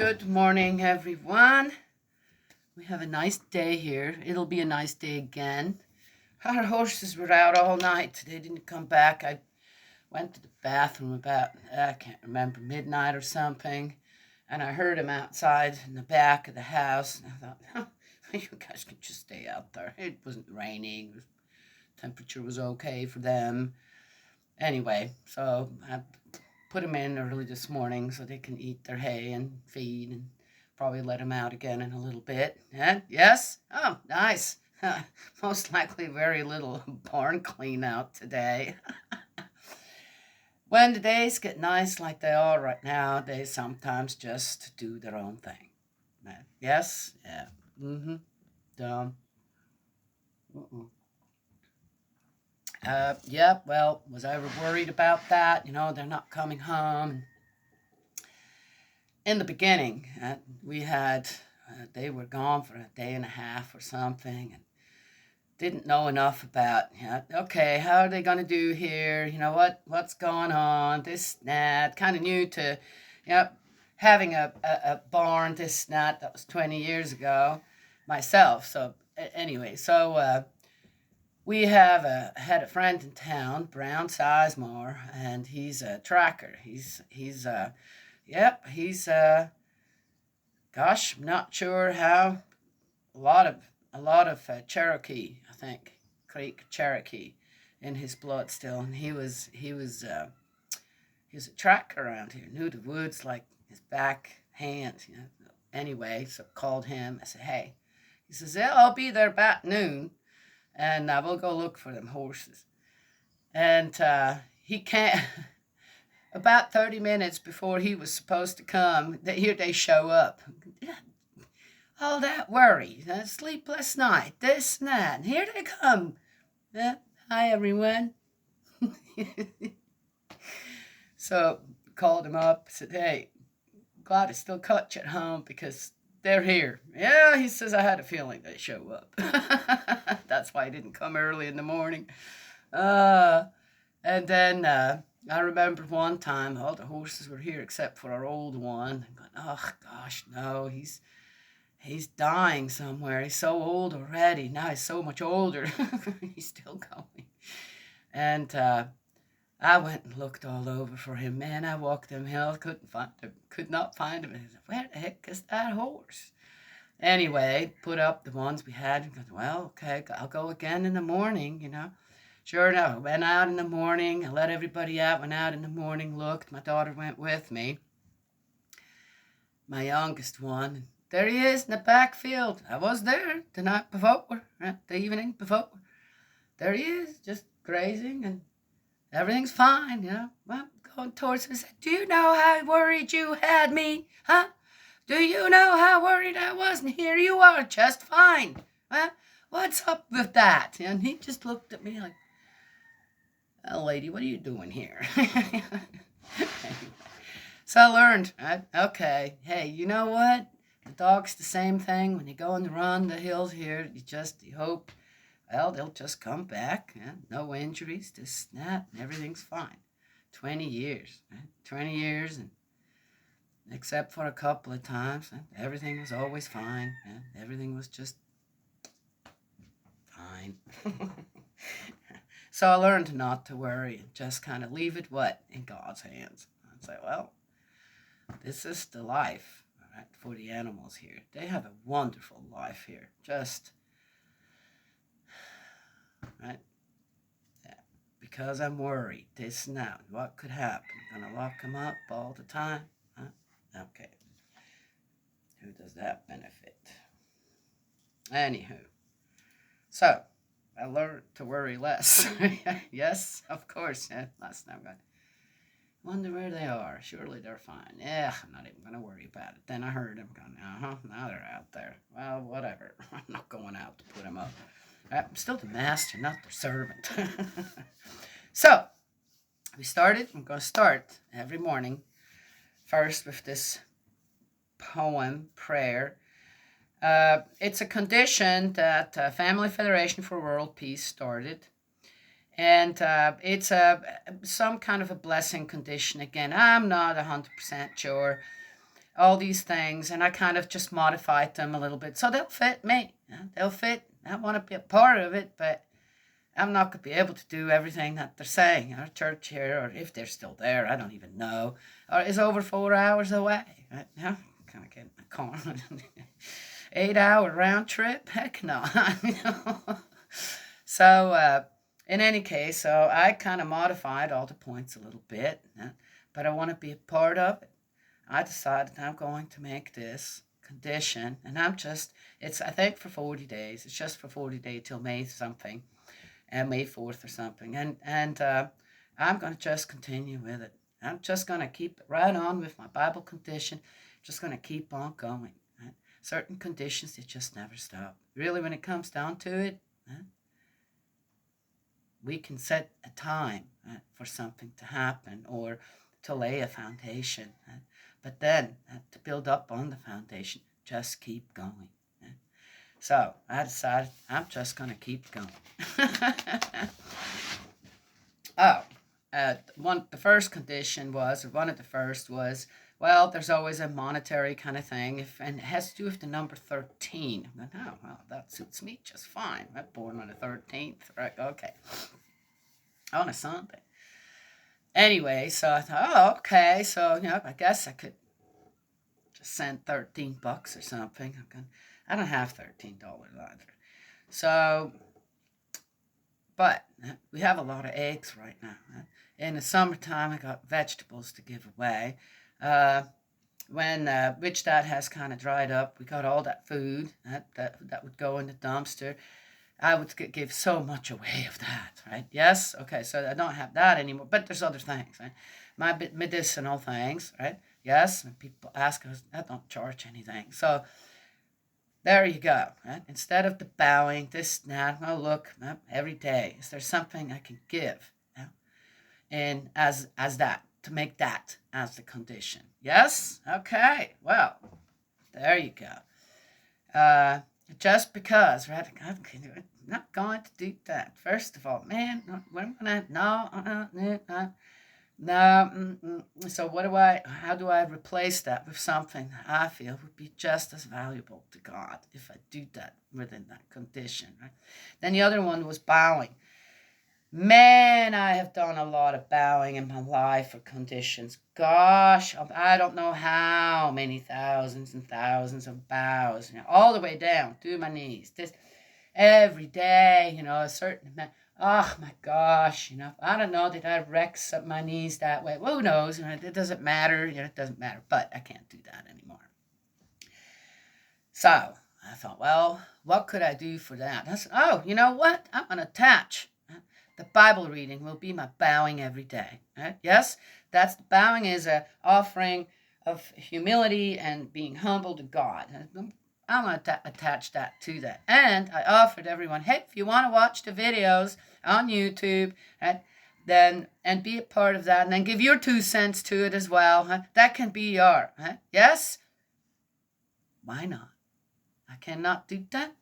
Good morning, everyone. We have a nice day here. It'll be a nice day again. Our horses were out all night. They didn't come back. I went to the bathroom about, I can't remember, midnight or something. And I heard them outside in the back of the house. And I thought, you guys can just stay out there. It wasn't raining. The temperature was okay for them. Anyway, so I put them in early this morning so they can eat their hay and feed and probably let them out again in a little bit. And yes? Oh, nice. Most likely very little barn clean out today. When the days get nice like they are right now, they sometimes just do their own thing. Yes? Yeah. Mm-hmm. Dumb. Mm-mm. Yeah, well, was I ever worried about that? They're not coming home. In the beginning, we had, they were gone for a day and a half or something, and didn't know enough about, okay, how are they going to do here? What's going on? This, that. Kind of new to, having a barn, this, that was 20 years ago myself. So, anyway, so, we had a friend in town, Brown Sizemore, and he's a tracker. He's gosh, I'm not sure how. A lot of Cherokee, I think, Creek Cherokee, in his blood still, and he was a tracker around here. Knew the woods like his back hand. Anyway, so called him. I said, hey. He says, yeah, I'll be there about noon, and we'll go look for them horses. And he can't. About 30 minutes before he was supposed to come, here they show up. All that worry, sleepless night, this and that, and here they come. Hi, everyone. So, called him up, said, hey, glad I still caught you at home because they're here. Yeah, he says, I had a feeling they'd show up. That's why he didn't come early in the morning. And then I remember one time all the horses were here except for our old one. I'm going, oh gosh, no, he's dying somewhere. He's so old already. Now he's so much older. He's still going. And I went and looked all over for him. Man, I walked them hills, could not find him. I said, where the heck is that horse? Anyway, put up the ones we had. And goes, well, okay, I'll go again in the morning. Sure enough, went out in the morning. I let everybody out, went out in the morning, looked. My daughter went with me, my youngest one. There he is in the backfield. I was there the night before, the evening before. There he is, just grazing, and everything's fine, Well, going towards him, I said, do you know how worried you had me, huh? Do you know how worried I was? And here you are, just fine. Huh? What's up with that? And he just looked at me like, oh, lady, what are you doing here? So I learned, okay, hey, you know what? The dog's the same thing. When you go on the run, the hills here, you hope, well, they'll just come back. No injuries, this, that, and everything's fine. 20 years, 20 years, and except for a couple of times, everything was always fine. Everything was just fine. So I learned not to worry and just kind of leave it, in God's hands. I'd say, well, this is the life, right, for the animals here. They have a wonderful life here. Just, right, yeah. Because I'm worried, this and that, what could happen? Gonna lock them up all the time? Huh? Okay. Who does that benefit? Anywho, so I learned to worry less. Yes, of course. Yeah, last time I wonder where they are. Surely they're fine. Yeah, I'm not even going to worry about it. Then I heard them going, now they're out there. Well, whatever. I'm not going out to put them up. I'm still the master, not the servant. So, I'm going to start every morning first with this poem, prayer. It's a condition that Family Federation for World Peace started. And it's some kind of a blessing condition. Again, I'm not 100% sure. all these things, and I kind of just modified them a little bit so they'll fit me. They'll fit. I want to be a part of it, but I'm not going to be able to do everything that they're saying. Our church here, or if they're still there, I don't even know, or is over 4 hours away. Right? Yeah, kind of get in my car. 8-hour round trip? Heck no. So, in any case, so I kind of modified all the points a little bit, but I want to be a part of it. I decided I'm going to make this condition, and it's, I think, for 40 days. It's just for 40 days till May something, and May 4th or something. And I'm going to just continue with it. I'm just going to keep right on with my Bible condition, just going to keep on going. Right? Certain conditions, they just never stop. Really, when it comes down to it, we can set a time for something to happen or to lay a foundation. But then, to build up on the foundation, just keep going. So I decided I'm just going to keep going. The first condition was, or one of the first was, well, there's always a monetary kind of thing, and it has to do with the number 13. I'm going, oh, well, that suits me just fine. I'm born on the 13th, right? Okay. On a Sunday. Anyway, so I thought, oh, okay, so, I guess I could just send $13 or something. I don't have $13 either. So, but we have a lot of eggs right now. In the summertime, I got vegetables to give away. When Rich Dad has kind of dried up, we got all that food that would go in the dumpster. I would give so much away of that, right? Yes? Okay, so I don't have that anymore, but there's other things, right? My medicinal things, right? Yes, when people ask us, I don't charge anything. So there you go, right? Instead of the bowing, this, now, oh, look, every day, is there something I can give? And as that, to make that as the condition. Yes? Okay, well, there you go. Just because, right? I'm not going to do that. First of all, man, we're gonna no. So how do I replace that with something that I feel would be just as valuable to God if I do that within that condition, right? Then the other one was bowing. Man, I have done a lot of bowing in my life for conditions. Gosh, I don't know how many thousands and thousands of bows, all the way down to my knees. This every day, a certain amount. Oh my gosh, I don't know, did I wreck my knees that way? Well, who knows? It doesn't matter. It doesn't matter. But I can't do that anymore. So I thought, well, what could I do for that? I said, oh, you know what? I'm going to attach. The Bible reading will be my bowing every day. Right? Yes, the bowing is an offering of humility and being humble to God. I'm going to attach that to that. And I offered everyone, hey, if you want to watch the videos on YouTube, right, then and be a part of that, and then give your 2 cents to it as well. Huh? That can be your. Huh? Yes? Why not? I cannot do that.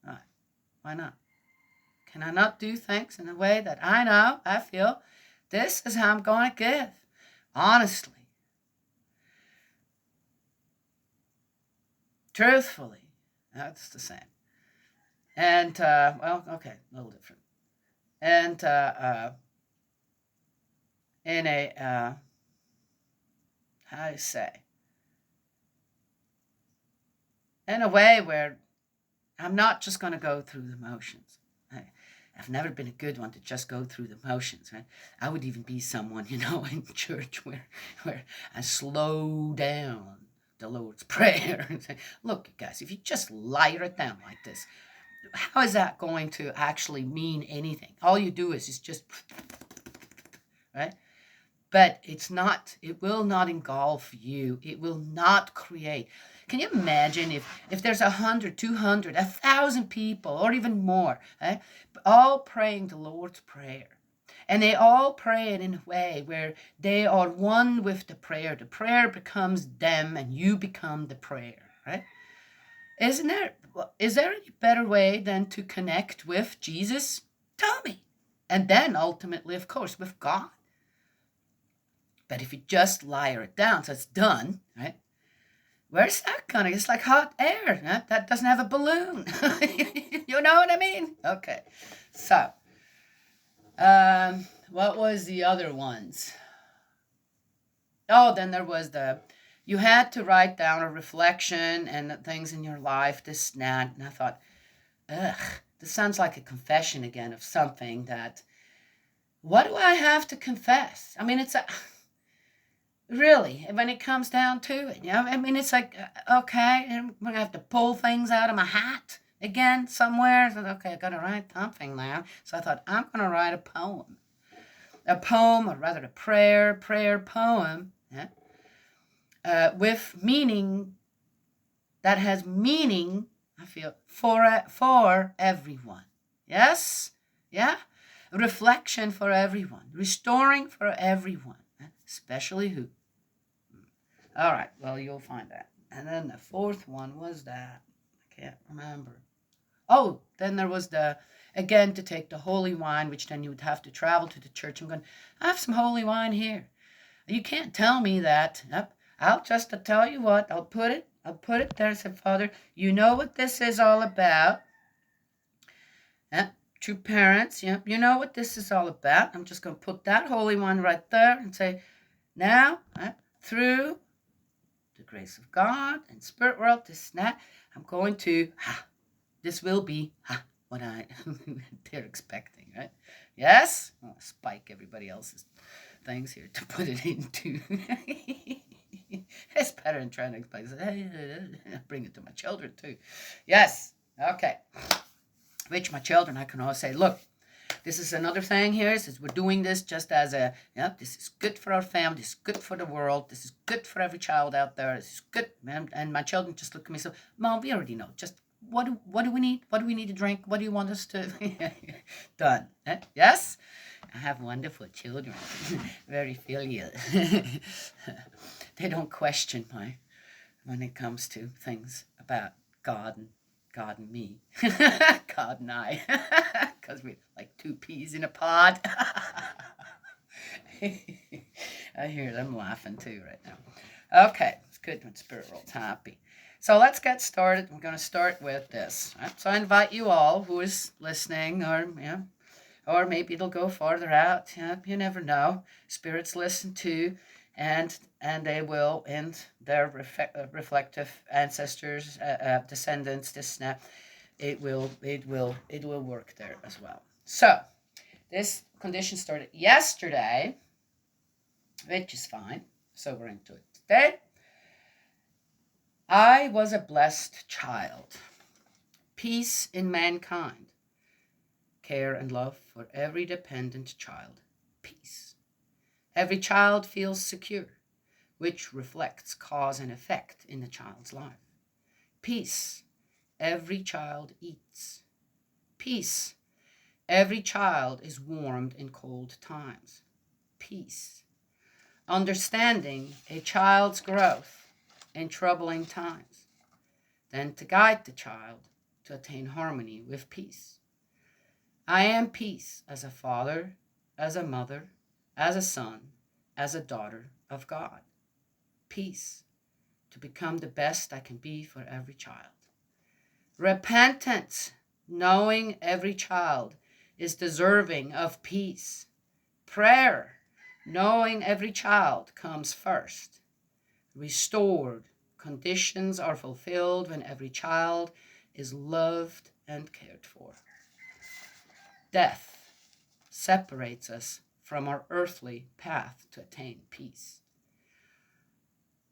All right. Why not? Can I not do things in a way that I feel, this is how I'm going to give? Honestly. Truthfully. That's the same. And, well, okay, a little different. And in a, how do you say? In a way where I'm not just going to go through the motions. I've never been a good one to just go through the motions, right? I would even be someone, in church where I slow down the Lord's Prayer and say, look, guys, if you just lyre it down like this, how is that going to actually mean anything? All you do is just, right? But it will not engulf you. It will not create. Can you imagine if there's 100, 200, 1,000 people, or even more, all praying the Lord's Prayer, and they all pray it in a way where they are one with the prayer. The prayer becomes them, and you become the prayer, right? Is there any better way than to connect with Jesus? Tell me. And then ultimately, of course, with God. But if you just lyre it down, so it's done, right? Where's that going? It's like hot air. Huh? That doesn't have a balloon. You know what I mean? Okay. So, what was the other ones? Oh, then there was you had to write down a reflection and the things in your life, this and that. And I thought, ugh, this sounds like a confession again of something that, what do I have to confess? I mean, really, when it comes down to it, I mean, it's like, okay, I'm going to have to pull things out of my hat again somewhere. So, okay, I got to write something now. So I thought, I'm going to write a poem. A poem, or rather a prayer poem, yeah, with meaning, that has meaning, I feel, for everyone. Yes? Yeah? Reflection for everyone. Restoring for everyone. Especially who? All right, well, you'll find that. And then the fourth one was that. I can't remember. Oh, then there was again, to take the holy wine, which then you would have to travel to the church. I'm going, I have some holy wine here. You can't tell me that. Yep. I'll just tell you what, I'll put it there. Said, Father, you know what this is all about. Yep. True parents, yep, you know what this is all about. I'm just going to put that holy one right there and say, now, through the grace of God and spirit world, this and that, I'm going to, this will be, what they're expecting, right? Yes? I'll spike everybody else's things here to put it into. It's better than trying to explain. Bring it to my children too. Yes. Okay. Which my children, I can always say, look, this is another thing here. Is we're doing this just as this is good for our family. This is good for the world. This is good for every child out there. This is good. And my children just look at me and say, Mom, we already know. Just what do we need? What do we need to drink? What do you want us to? Done. Yes? I have wonderful children. Very filial. They don't question when it comes to things about God and me. God and I. Because we're like two peas in a pod. I hear them laughing too right now. Okay, it's good when Spirit World's happy. So let's get started. We're going to start with this. Right? So I invite you all who is listening, or maybe it'll go farther out. Yeah, you never know. Spirits listen too, and they will, and their reflective ancestors, descendants, this and that, it will work there as well. So this condition started yesterday, which is fine. So we're into it today. I was a blessed child. Peace in mankind. Care and love for every dependent child. Peace. Every child feels secure, which reflects cause and effect in the child's life. Peace. Every child eats. Peace. Every child is warmed in cold times. Peace. Understanding a child's growth in troubling times, then to guide the child to attain harmony with peace. I am peace as a father, as a mother, as a son, as a daughter of God. Peace to become the best I can be for every child. Repentance, knowing every child is deserving of peace. Prayer, knowing every child comes first. Restored, conditions are fulfilled when every child is loved and cared for. Death separates us from our earthly path to attain peace.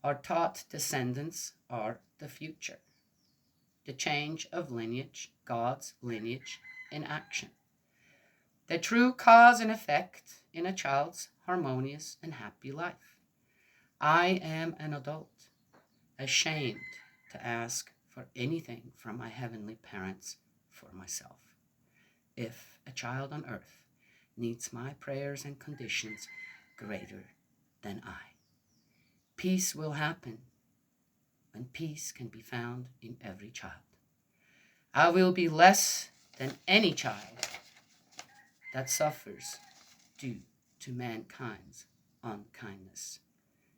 Our taught descendants are the future. The change of lineage, God's lineage in action. The true cause and effect in a child's harmonious and happy life. I am an adult, ashamed to ask for anything from my heavenly parents for myself. If a child on earth needs my prayers and conditions greater than I, peace will happen when peace can be found in every child. I will be less than any child that suffers due to mankind's unkindness.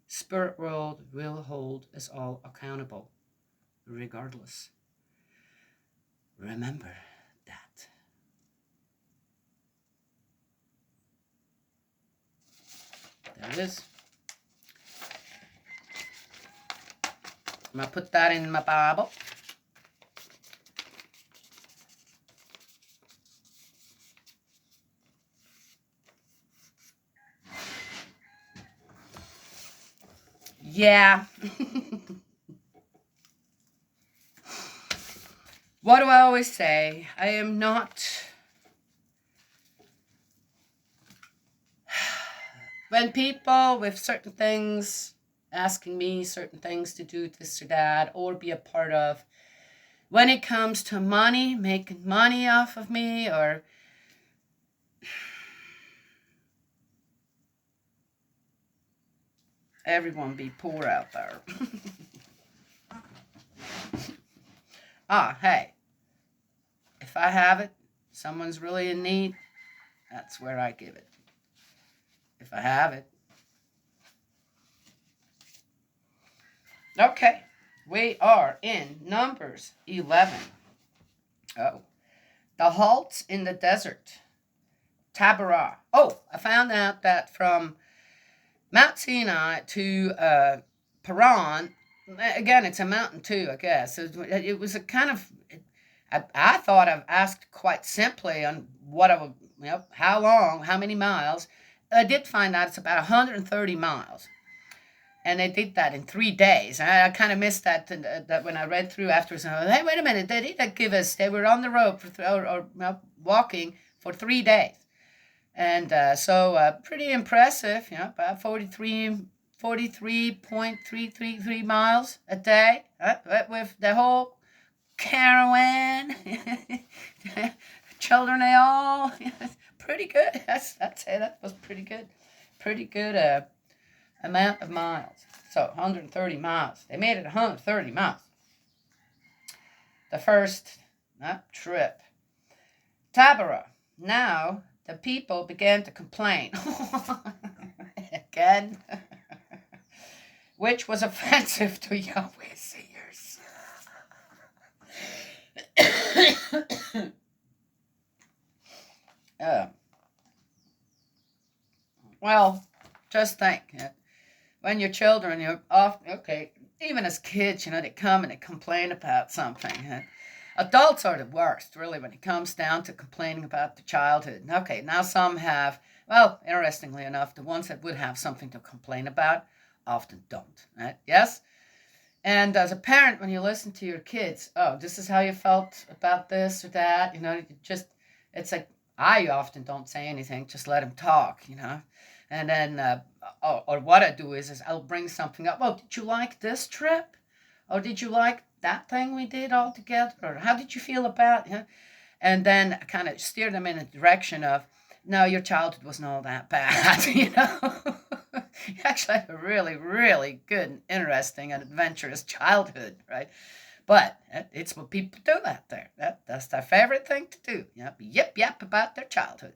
Spirit world will hold us all accountable, regardless. Remember that. There it is. I'm going to put that in my Bible. Yeah. What do I always say? I am not... When people with certain things asking me certain things to do this or that or be a part of, when it comes to money, making money off of me, or everyone be poor out there. Hey, if I have it, someone's really in need, that's where I give it. If I have it. Okay, we are in Numbers 11. Oh, the halts in the desert. Taberah. Oh, I found out that from Mount Sinai to Paran, again, it's a mountain too, I guess. It was a kind of, I thought I've asked quite simply on what I would, how long, how many miles. I did find out it's about 130 miles. And they did that in 3 days. I kind of missed that when I read through afterwards. And I was, hey, wait a minute, they didn't give us, they were on the road or walking for 3 days. And so pretty impressive, about 43.333 miles a day with the whole caravan, children, they all, pretty good. I'd say that was pretty good. Pretty good amount of miles. So 130 miles. They made it 130 miles. The first trip. Taberah. Now the people began to complain. Again. Which was offensive to Yahweh's ears. Well, just think. When your children, you're off, okay, even as kids, they come and they complain about something. Adults are the worst, really, when it comes down to complaining about the childhood. Okay, now some have, well, interestingly enough, the ones that would have something to complain about often don't, right? Yes? And as a parent, when you listen to your kids, oh, this is how you felt about this or that, it's like, I often don't say anything, just let them talk, And then, or what I do is I'll bring something up. Oh, did you like this trip? Or did you like that thing we did all together? Or how did you feel about it? And then I kind of steer them in a direction of, no, your childhood wasn't all that bad, You actually had a really, really good and interesting and adventurous childhood, right? But it's what people do out there. That's their favorite thing to do. Yip about their childhood.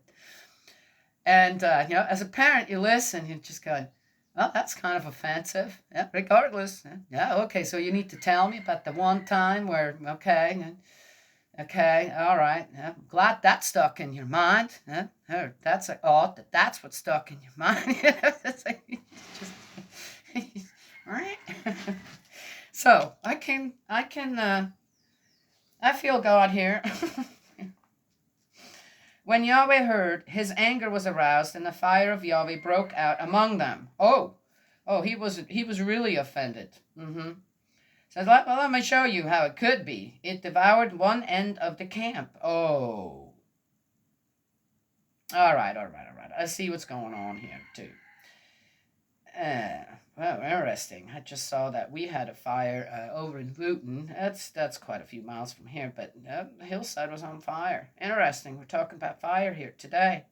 And, as a parent, you listen, you're just going, well, that's kind of offensive. Yeah, regardless. Yeah, okay, so you need to tell me about the one time where, okay, all right. Yeah, I'm glad that stuck in your mind. That's odd that's what stuck in your mind. So, I feel God here. When Yahweh heard, his anger was aroused, and the fire of Yahweh broke out among them. Oh, he was really offended. Says, well, let me show you how it could be. It devoured one end of the camp. Oh. All right. I see what's going on here, too. Well, interesting. I just saw that we had a fire over in Wooten. That's quite a few miles from here, but the hillside was on fire. Interesting. We're talking about fire here today.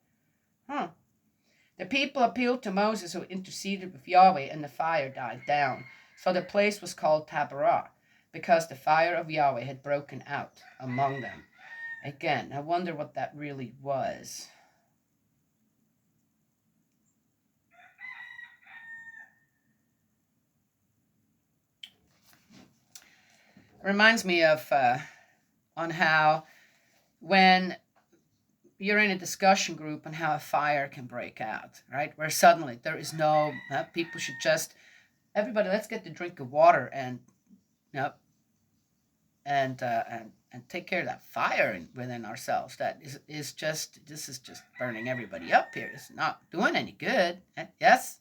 The people appealed to Moses, who interceded with Yahweh, and the fire died down. So the place was called Taberah, because the fire of Yahweh had broken out among them. Again, I wonder what that really was. Reminds me of on how when you're in a discussion group and how a fire can break out, right? Where suddenly there is no, people should just, everybody, let's get the drink of water and, you know, and take care of that fire within ourselves. That is just, this is just burning everybody up here. It's not doing any good. Yes?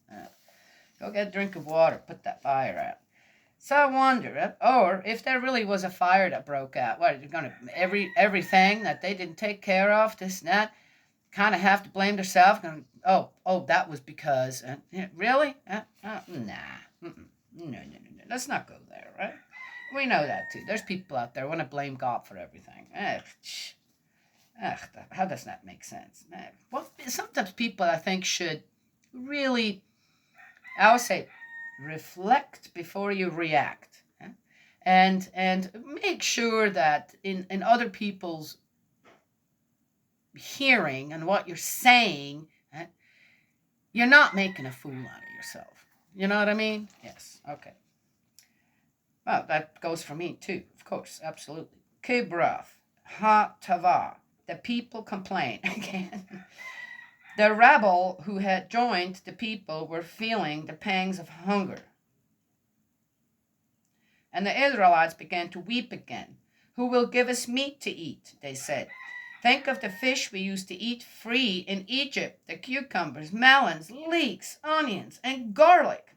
Go get a drink of water, put that fire out. So I wonder, or if there really was a fire that broke out, what, you're gonna, everything that they didn't take care of, this and that, kind of have to blame themselves. Oh, that was because, really? Nah. No. Let's not go there, right? We know that too. There's people out there who want to blame God for everything. How does that make sense? Well, sometimes people, I think, should really, I would say, reflect before you react, and make sure that in other people's hearing and what you're saying, you're not making a fool out of yourself. You know what I mean? Yes. Okay. Well, that goes for me too, of course, absolutely. Kibroth, ha-tava. The people complain again. The rabble who had joined the people were feeling the pangs of hunger. And the Israelites began to weep again. Who will give us meat to eat? They said. Think of the fish we used to eat free in Egypt, the cucumbers, melons, leeks, onions, and garlic.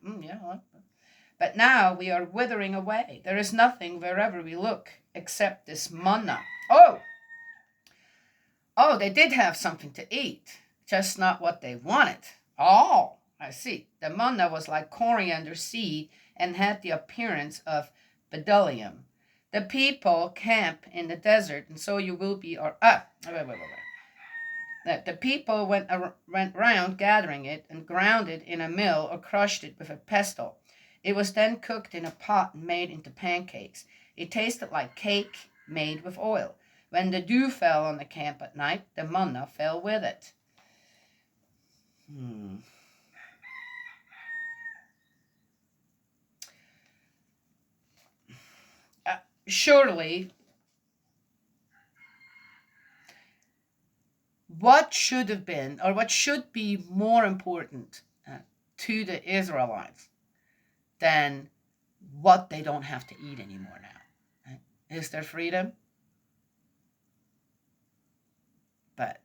But now we are withering away. There is nothing wherever we look except this manna. Oh, they did have something to eat, just not what they wanted. Oh, I see. The manna was like coriander seed and had the appearance of bdellium. The people camp in the desert, and so you will be. The people went round gathering it and ground it in a mill or crushed it with a pestle. It was then cooked in a pot and made into pancakes. It tasted like cake made with oil. When the dew fell on the camp at night, the manna fell with it. Surely, what should have been, or what should be more important to the Israelites than what they don't have to eat anymore now? Is their freedom? But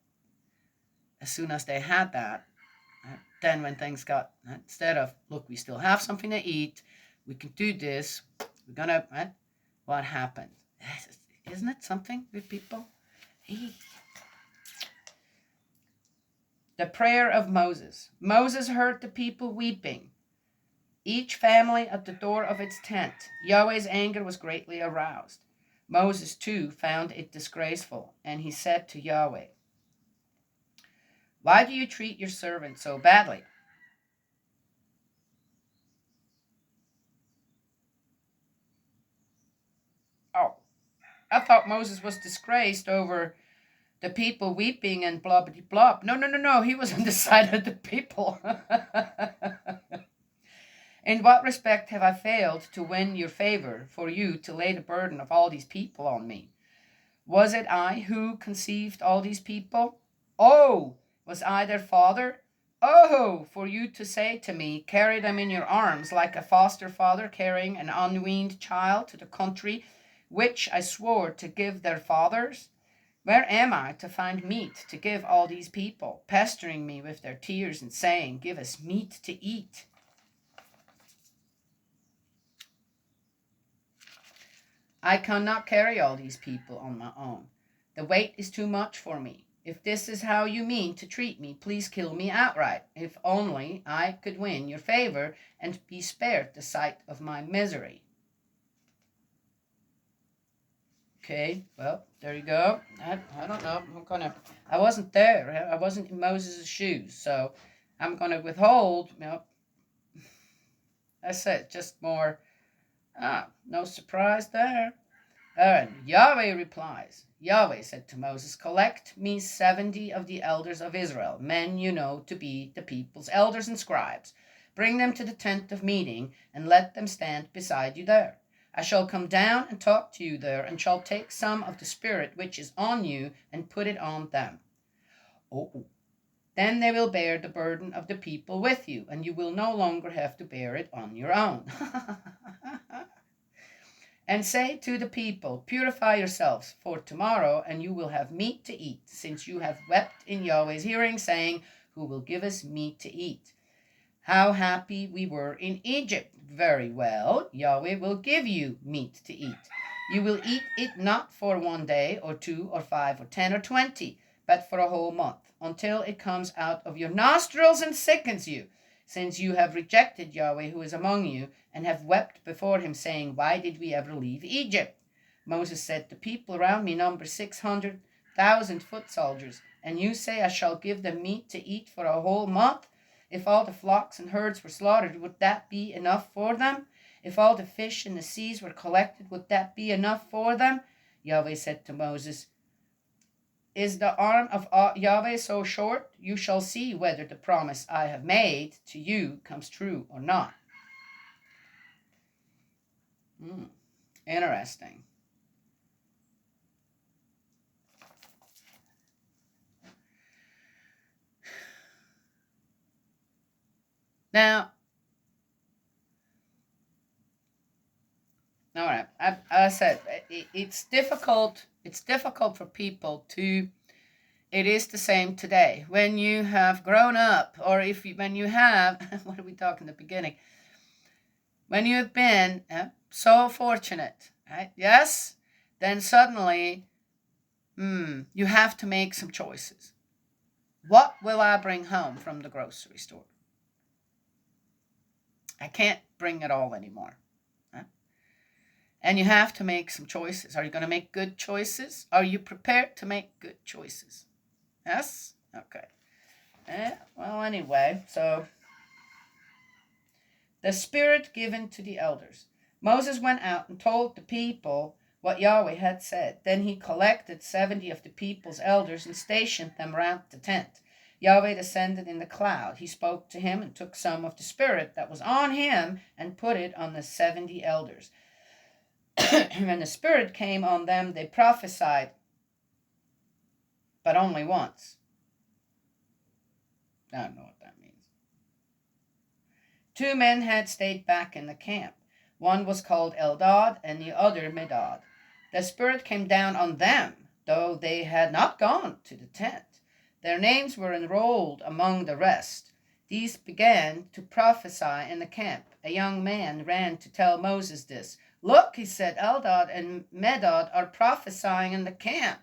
as soon as they had that, then when things got, instead of, look, we still have something to eat, we can do this, we're gonna, what happened? Isn't it something with people? The prayer of Moses. Moses heard the people weeping, each family at the door of its tent. Yahweh's anger was greatly aroused. Moses, too, found it disgraceful, and he said to Yahweh, why do you treat your servant so badly? Oh, I thought Moses was disgraced over the people weeping and blah, blah, blah. No. He was on the side of the people. In what respect have I failed to win your favor for you to lay the burden of all these people on me? Was it I who conceived all these people? Oh, was I their father? Oh, for you to say to me, carry them in your arms like a foster father carrying an unweaned child to the country which I swore to give their fathers? Where am I to find meat to give all these people, pestering me with their tears and saying, give us meat to eat? I cannot carry all these people on my own. The weight is too much for me. If this is how you mean to treat me, please kill me outright. If only I could win your favor and be spared the sight of my misery. Okay, well, there you go. I don't know. I wasn't there. I wasn't in Moses' shoes, so I'm gonna withhold. I said just more. No surprise there. And Yahweh replies, Yahweh said to Moses, collect me 70 of the elders of Israel, men you know to be the people's elders and scribes. Bring them to the tent of meeting and let them stand beside you there. I shall come down and talk to you there, and shall take some of the Spirit which is on you and put it on them. Oh, then they will bear the burden of the people with you, and you will no longer have to bear it on your own. And say to the people, purify yourselves for tomorrow, and you will have meat to eat, since you have wept in Yahweh's hearing, saying, who will give us meat to eat? How happy we were in Egypt. Very well, Yahweh will give you meat to eat. You will eat it not for 1 day, or 2, or 5, or 10, or 20, but for a whole month, until it comes out of your nostrils and sickens you, since you have rejected Yahweh who is among you, and have wept before him, saying, why did we ever leave Egypt? Moses said, the people around me number 600,000 foot soldiers, and you say I shall give them meat to eat for a whole month? If all the flocks and herds were slaughtered, would that be enough for them? If all the fish in the seas were collected, would that be enough for them? Yahweh said to Moses, is the arm of Yahweh so short? You shall see whether the promise I have made to you comes true or not. Interesting. Now, all right, I said it's difficult. It's difficult for people to. It is the same today. When you have grown up, or when you have, what did we talk in the beginning? When you have been so fortunate, right? Yes, then suddenly, you have to make some choices. What will I bring home from the grocery store? I can't bring it all anymore. And you have to make some choices. Are you going to make good choices? Are you prepared to make good choices? Yes? Okay. Well, anyway, so the Spirit given to the elders. Moses went out and told the people what Yahweh had said. Then he collected 70 of the people's elders and stationed them round the tent. Yahweh descended in the cloud. He spoke to him and took some of the Spirit that was on him and put it on the 70 elders. When the Spirit came on them, they prophesied, but only once. I don't know what that means. 2 men had stayed back in the camp. One was called Eldad and the other Medad. The Spirit came down on them, though they had not gone to the tent. Their names were enrolled among the rest. These began to prophesy in the camp. A young man ran to tell Moses this. Look, he said, Eldad and Medad are prophesying in the camp.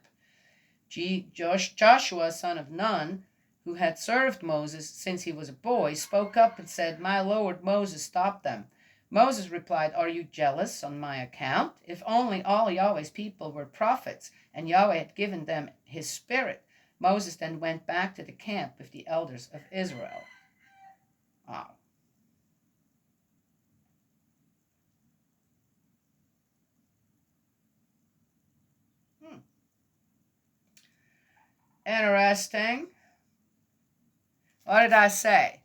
Joshua, son of Nun, who had served Moses since he was a boy, spoke up and said, my lord Moses, stop them. Moses replied, are you jealous on my account? If only all Yahweh's people were prophets, and Yahweh had given them his Spirit. Moses then went back to the camp with the elders of Israel. Wow. Interesting. What did I say?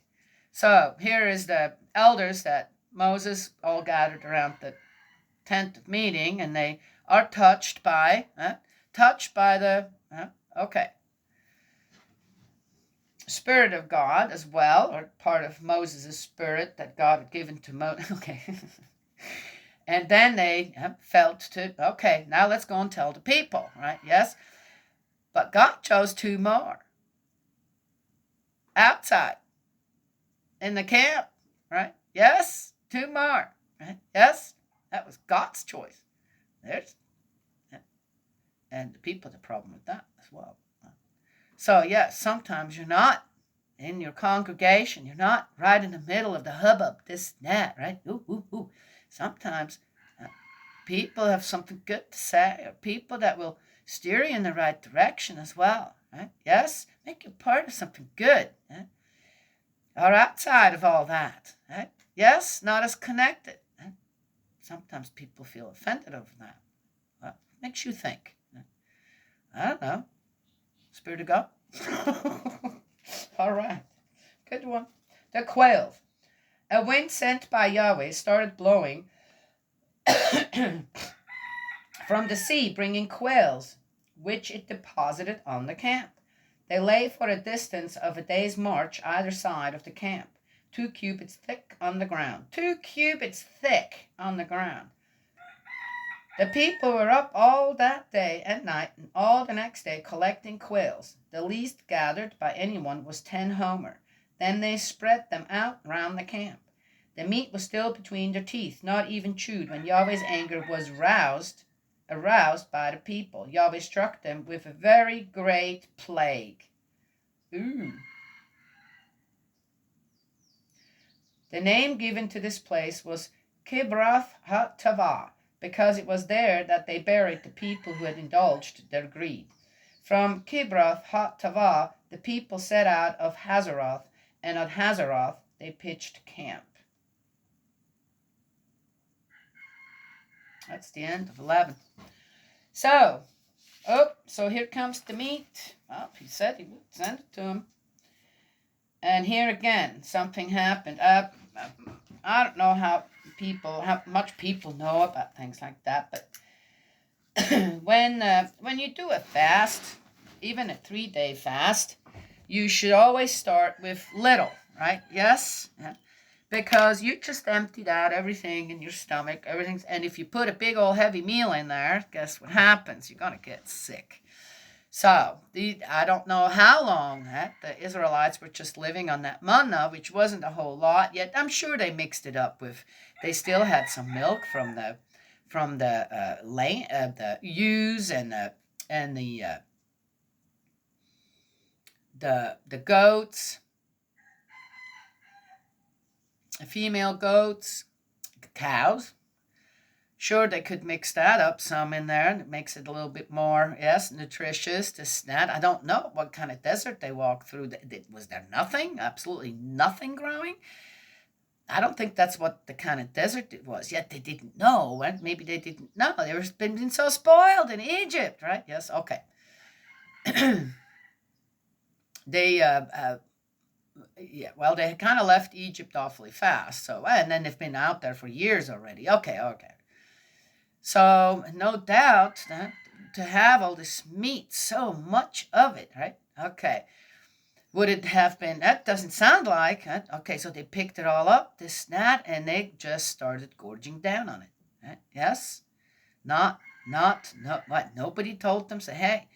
So here is the elders that Moses all gathered around the tent of meeting, and they are touched by the Spirit of God as well, or part of Moses' spirit that God had given to Moses. Okay. And then they felt to, okay, now let's go and tell the people, right? Yes. But God chose 2 more outside in the camp, right? Yes, 2 more, right? Yes, that was God's choice. And the people had a problem with that as well. So, yes, sometimes you're not in your congregation. You're not right in the middle of the hubbub, this and that, right? Ooh, ooh, ooh. Sometimes people have something good to say, or people that will steer you in the right direction as well, right? Yes, make you part of something good, right? Or outside of all that, right? Yes, not as connected. Right? Sometimes people feel offended over that. Well, makes you think. Right? I don't know. Spirit of God? All right. Good one. The 12. A wind sent by Yahweh started blowing from the sea, bringing quails, which it deposited on the camp. They lay for a distance of a day's march either side of the camp, 2 cubits thick on the ground. 2 cubits thick on the ground. The people were up all that day and night and all the next day collecting quails. The least gathered by anyone was 10 homer. Then they spread them out round the camp. The meat was still between their teeth, not even chewed, when Yahweh's anger was aroused by the people. Yahweh struck them with a very great plague. Ooh. The name given to this place was Kibroth HaTavah, because it was there that they buried the people who had indulged their greed. From Kibroth HaTavah, the people set out of Hazeroth, and at Hazeroth they pitched camp. That's the end of 11. So here comes the meat. Well, he said he would send it to him. And here again, something happened. I don't know how much people know about things like that, but when you do a fast, even a 3-day fast, you should always start with little, right? Yes? Yeah. Because you just emptied out everything in your stomach, and if you put a big old heavy meal in there, guess what happens? You're going to get sick. So, I don't know how long the Israelites were just living on that manna, which wasn't a whole lot, yet I'm sure they mixed it up with, they still had some milk from the ewes and the goats, female goats, cows. Sure, they could mix that up some in there, and it makes it a little bit more, yes, nutritious to snack. I don't know what kind of desert they walked through. Was there nothing? Absolutely nothing growing? I don't think that's what the kind of desert it was. Yet they didn't know. And maybe they didn't know. They were been so spoiled in Egypt, right? Yes, okay. They they kind of left Egypt awfully fast. So, and then they've been out there for years already. Okay. So, no doubt that to have all this meat, so much of it, right? Okay. Would it have been, that doesn't sound like, okay, so they picked it all up, this, that, and they just started gorging down on it. Right? Yes? Nobody told them, say, hey,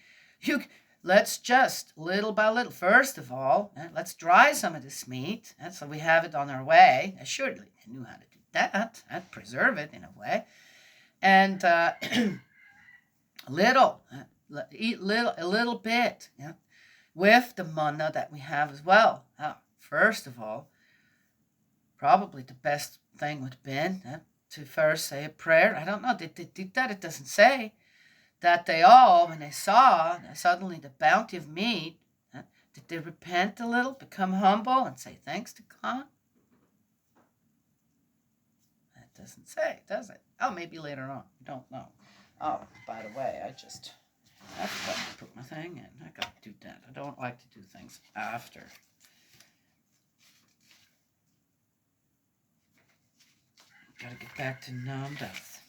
let's just, little by little, first of all, let's dry some of this meat, so we have it on our way. Surely they knew how to do that, preserve it in a way. And eat a little bit, with the manna that we have as well. First of all, probably the best thing would have been to first say a prayer. I don't know, did they do that? It doesn't say. That they all, when they saw suddenly the bounty of meat, did they repent a little, become humble, and say thanks to God? That doesn't say, does it? Oh, maybe later on. I don't know. Oh, by the way, I forgot to put my thing in. I got to do that. I don't like to do things after. Got to get back to Numbers.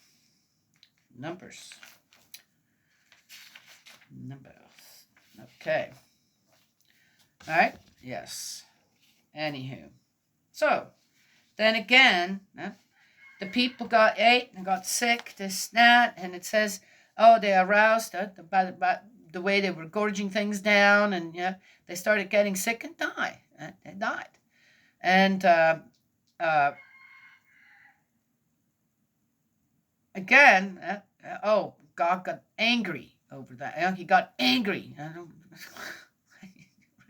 Okay. All right. Yes. Anywho. So, then again, the people ate and got sick, this, that, and it says, they aroused by the way they were gorging things down, and they started getting sick and died. They died. And again, God got angry over that. He got angry.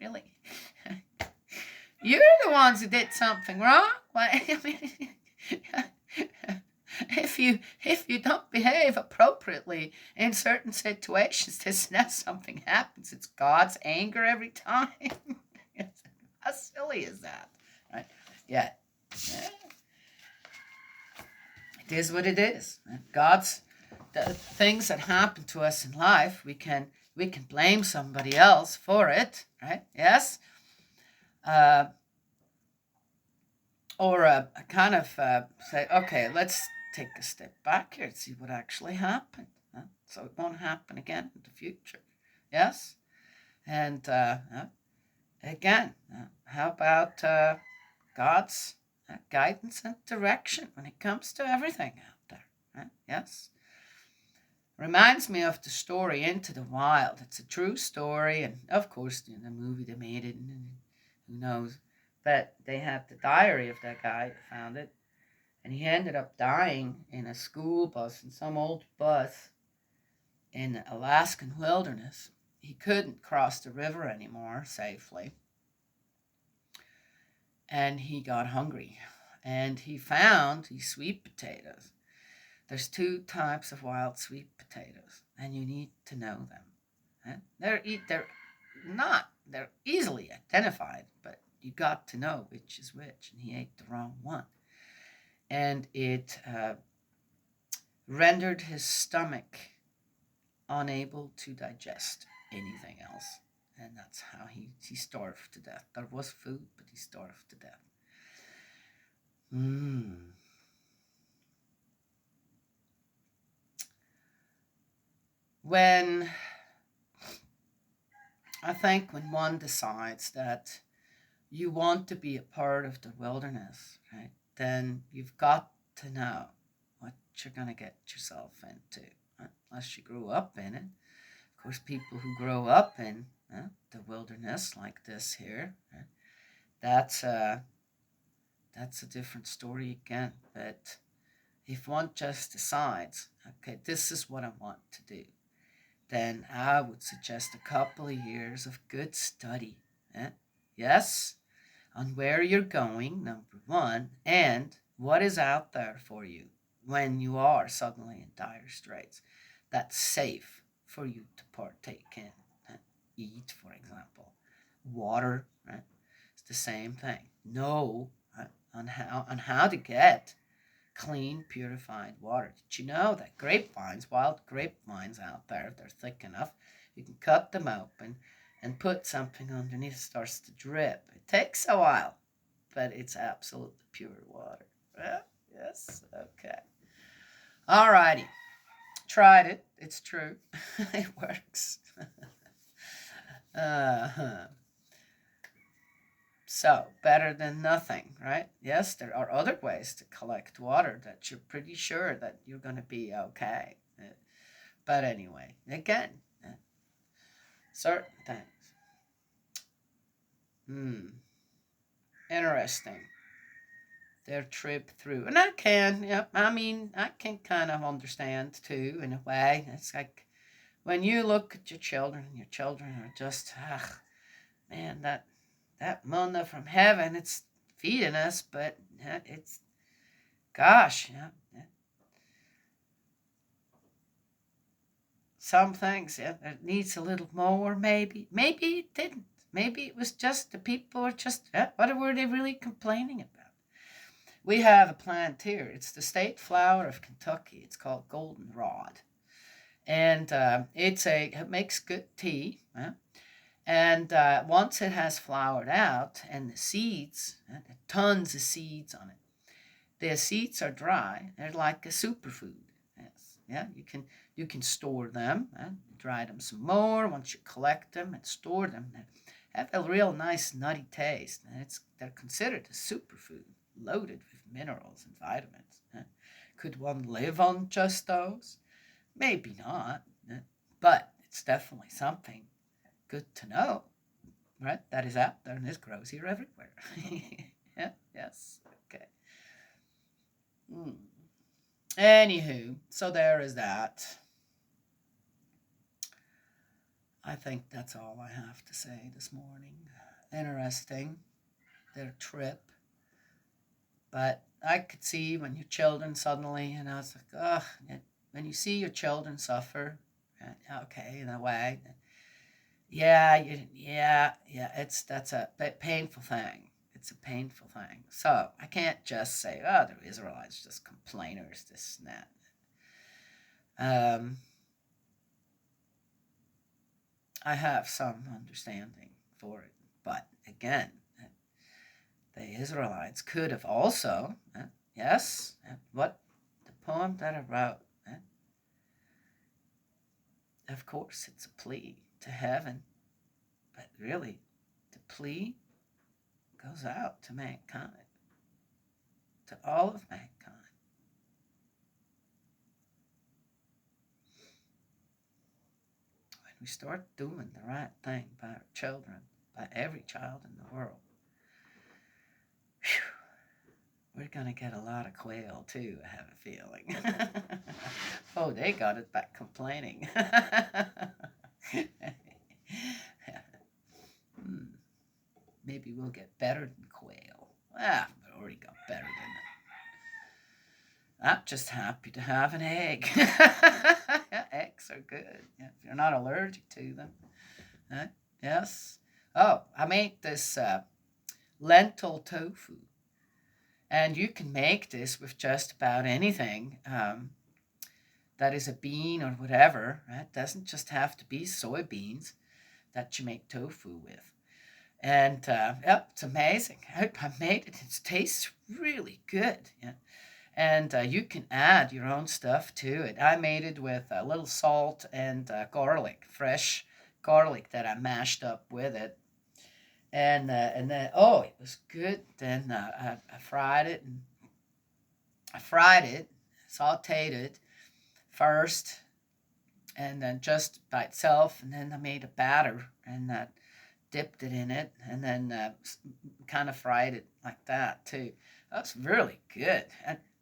Really? You're the ones who did something wrong. If you don't behave appropriately in certain situations, something happens. It's God's anger every time. How silly is that? Right? Yeah. It is what it is. The things that happen to us in life, we can blame somebody else for it, right? Yes. Or kind of say, okay, let's take a step back here and see what actually happened. So it won't happen again in the future. Yes? And again, how about God's guidance and direction when it comes to everything out there? Yes? Reminds me of the story Into the Wild. It's a true story, and of course, in the movie they made it, and who knows. But they have the diary of that guy that found it, and he ended up dying in a school bus, in some old bus in the Alaskan wilderness. He couldn't cross the river anymore safely, and he got hungry, and he found these sweet potatoes. There's two types of wild sweet potatoes, and you need to know them. They're easily identified, but you got to know which is which, and he ate the wrong one. And it rendered his stomach unable to digest anything else. And that's how he starved to death. There was food, but he starved to death. When one decides that you want to be a part of the wilderness, right, then you've got to know what you're going to get yourself into, right? Unless you grew up in it. Of course, people who grow up in the wilderness like this here, right, that's a different story again. But if one just decides, okay, this is what I want to do, then I would suggest a couple of years of good study. Yes, on where you're going, number one, and what is out there for you when you are suddenly in dire straits that's safe for you to partake in. Eat, for example. Water, right? It's the same thing. Know on how to get clean, purified water. Did you know that grapevines, wild grapevines out there, if they're thick enough, you can cut them open and put something underneath, it starts to drip. It takes a while, but it's absolutely pure water. Yes, okay. Alrighty. Tried it. It's true. It works. So, better than nothing, right? Yes, there are other ways to collect water that you're pretty sure that you're going to be okay. But anyway, again, certain things. Interesting. Their trip through. And I can kind of understand too, in a way. It's like when you look at your children, and your children are just, man, that manna from heaven, it's feeding us, but it's, gosh, some things, it needs a little more, maybe. Maybe it didn't. Maybe it was just the people are just, what were they really complaining about? We have a plant here. It's the state flower of Kentucky. It's called goldenrod. And it makes good tea. And once it has flowered out and the seeds, tons of seeds on it, the seeds are dry. They're like a superfood. Yes. Yeah, you can store them, dry them some more. Once you collect them and store them, they have a real nice nutty taste. And they're considered a superfood, loaded with minerals and vitamins. Could one live on just those? Maybe not, but it's definitely something good to know, right? That is out there, and this grows here everywhere. Yeah, yes, okay. Anywho, so there is that. I think that's all I have to say this morning. Interesting, their trip. But I could see when your children suddenly, it's like, when you see your children suffer, okay, in a way, that's a painful thing. It's a painful thing. So I can't just say, the Israelites just complainers, this and that. I have some understanding for it, but again, the Israelites could have also, what the poem that I wrote. Of course, it's a plea to heaven, but really, the plea goes out to mankind, to all of mankind. When we start doing the right thing by our children, by every child in the world, we're going to get a lot of quail too, I have a feeling. Oh, they got it back complaining. Maybe we'll get better than quail. Ah, we already got better than it. I'm just happy to have an egg. Eggs are good. If you're not allergic to them. Yes. Oh, I made this lentil tofu. And you can make this with just about anything that is a bean or whatever. Right? It doesn't just have to be soybeans that you make tofu with. And yep, it's amazing. I made it. It tastes really good. Yeah. And you can add your own stuff to it. I made it with a little salt and garlic, fresh garlic that I mashed up with it. And then, oh, it was good. Then I fried it. And I fried it, sauteed it first, and then just by itself. And then I made a batter and dipped it in it, and then kind of fried it like that too. That's really good.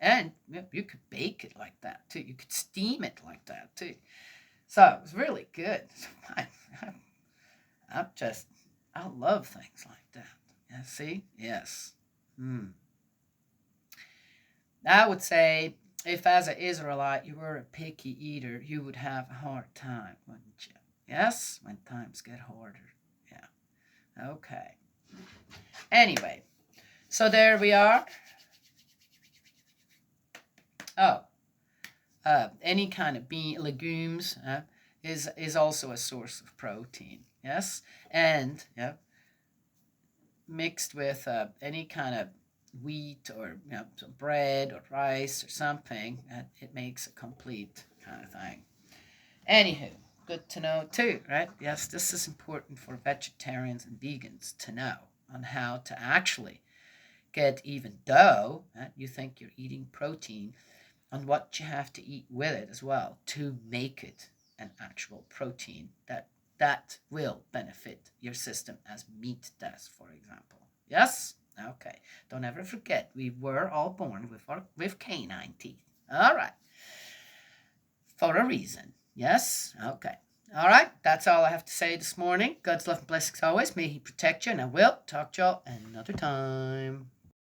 And you could bake it like that too. You could steam it like that too. So it was really good. I love things like that. Yeah, see? Yes. I would say if as an Israelite you were a picky eater, you would have a hard time, wouldn't you? Yes? When times get harder. Yeah. Okay. Anyway, so there we are. Oh, any kind of legumes is also a source of protein. Yes, and yeah, mixed with any kind of wheat or some bread or rice or something, it makes a complete kind of thing. Anywho, good to know too, right? Yes, this is important for vegetarians and vegans to know on how to actually get, even though you think you're eating protein, on what you have to eat with it as well to make it an actual protein that will benefit your system as meat does, for example. Yes? Okay. Don't ever forget, we were all born with canine teeth. All right. For a reason. Yes? Okay. All right. That's all I have to say this morning. God's love and blessings always. May He protect you, and I will talk to y'all another time.